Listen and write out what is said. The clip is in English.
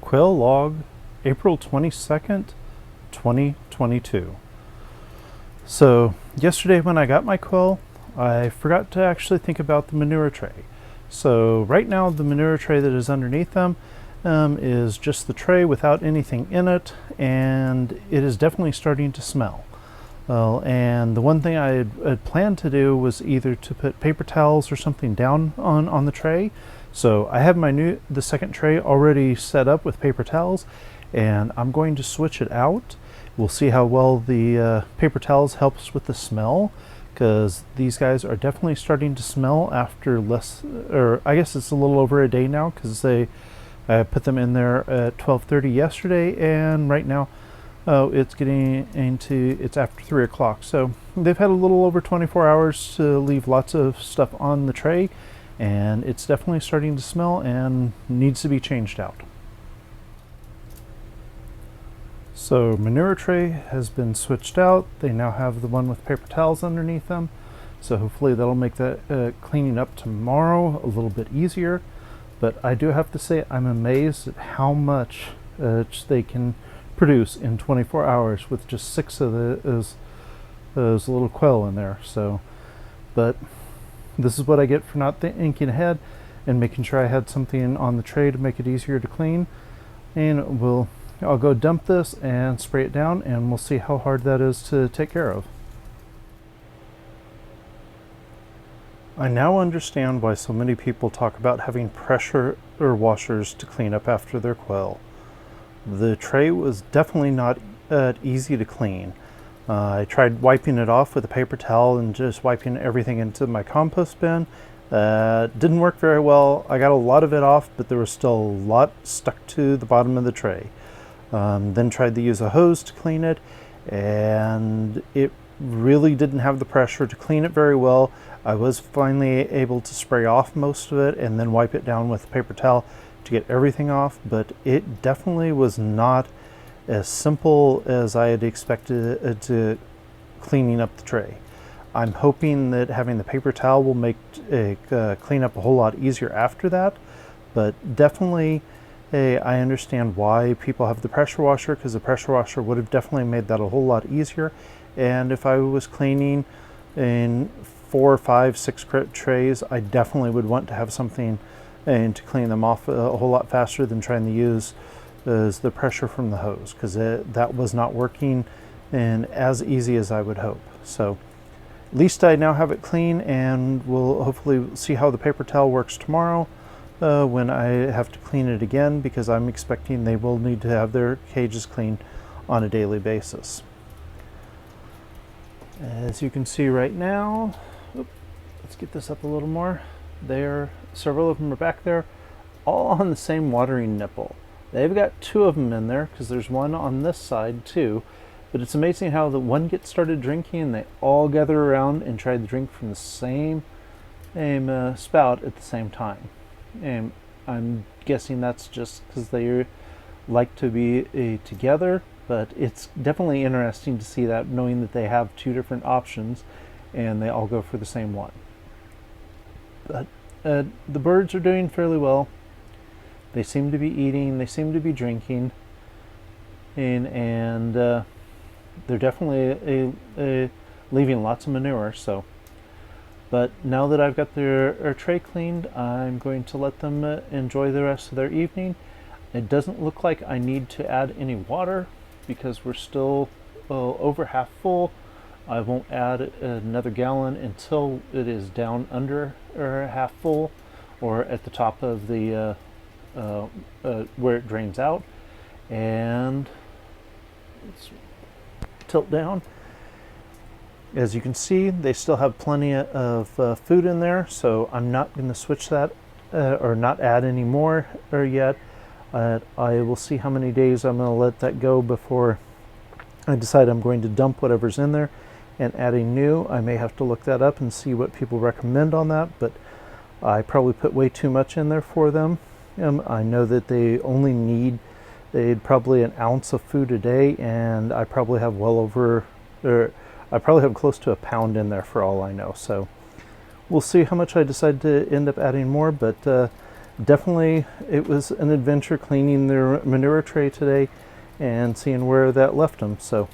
Quail log, April 22nd, 2022. So yesterday when I got my quail, I forgot to actually think about the manure tray. So right now the manure tray that is underneath them is just the tray without anything in it, and it is definitely starting to smell. Well, and the one thing I had planned to do was either to put paper towels or something down on the tray. So I have the second tray already set up with paper towels, and I'm going to switch it out. We'll see how well the paper towels helps with the smell, because these guys are definitely starting to smell after I guess it's a little over a day now, because I put them in there at 12:30 yesterday, and right now it's after 3 o'clock. So they've had a little over 24 hours to leave lots of stuff on the tray, and it's definitely starting to smell and needs to be changed out. So manure tray has been switched out. They now have the one with paper towels underneath them. So hopefully that'll make that cleaning up tomorrow a little bit easier. But I do have to say I'm amazed at how much they can produce in 24 hours with just 6 of those little quail in there. So, but this is what I get for not thinking ahead and making sure I had something on the tray to make it easier to clean. And I'll go dump this and spray it down, and we'll see how hard that is to take care of. I now understand why so many people talk about having pressure washers to clean up after their quail. The tray was definitely not easy to clean. I tried wiping it off with a paper towel and just wiping everything into my compost bin. Didn't work very well. I got a lot of it off, but there was still a lot stuck to the bottom of the tray. Then tried to use a hose to clean it, and it really didn't have the pressure to clean it very well. I was finally able to spray off most of it and then wipe it down with a paper towel to get everything off, but it definitely was not as simple as I had expected it to cleaning up the tray. I'm hoping that having the paper towel will make clean up a whole lot easier after that, but definitely I understand why people have the pressure washer, because the pressure washer would have definitely made that a whole lot easier. And if I was cleaning in 4, 5, 6 trays, I definitely would want to have something and to clean them off a whole lot faster than trying to use the pressure from the hose, because that was not working and as easy as I would hope. So at least I now have it clean, and we'll hopefully see how the paper towel works tomorrow when I have to clean it again, because I'm expecting they will need to have their cages cleaned on a daily basis. As you can see right now, let's get this up a little more. Several of them are back there, all on the same watering nipple. They've got 2 of them in there, because there's one on this side too. But it's amazing how the one gets started drinking and they all gather around and try to drink from the same spout at the same time. And I'm guessing that's just because they like to be together, but it's definitely interesting to see that, knowing that they have 2 different options and they all go for the same one. But the birds are doing fairly well. They seem to be eating, they seem to be drinking, and they're definitely leaving lots of manure. So, but now that I've got their tray cleaned, I'm going to let them enjoy the rest of their evening. It doesn't look like I need to add any water, because we're still over half full. I won't add another gallon until it is down under half full, or at the top of the where it drains out. And let's tilt down. As you can see, they still have plenty of food in there, so I'm not going to switch that or not add any more yet. I will see how many days I'm going to let that go before I decide I'm going to dump whatever's in there and adding new. I may have to look that up and see what people recommend on that, but I probably put way too much in there for them. I know that they'd probably an ounce of food a day, and I probably have I probably have close to a pound in there for all I know. So we'll see how much I decide to end up adding more, but definitely it was an adventure cleaning their manure tray today and seeing where that left them. So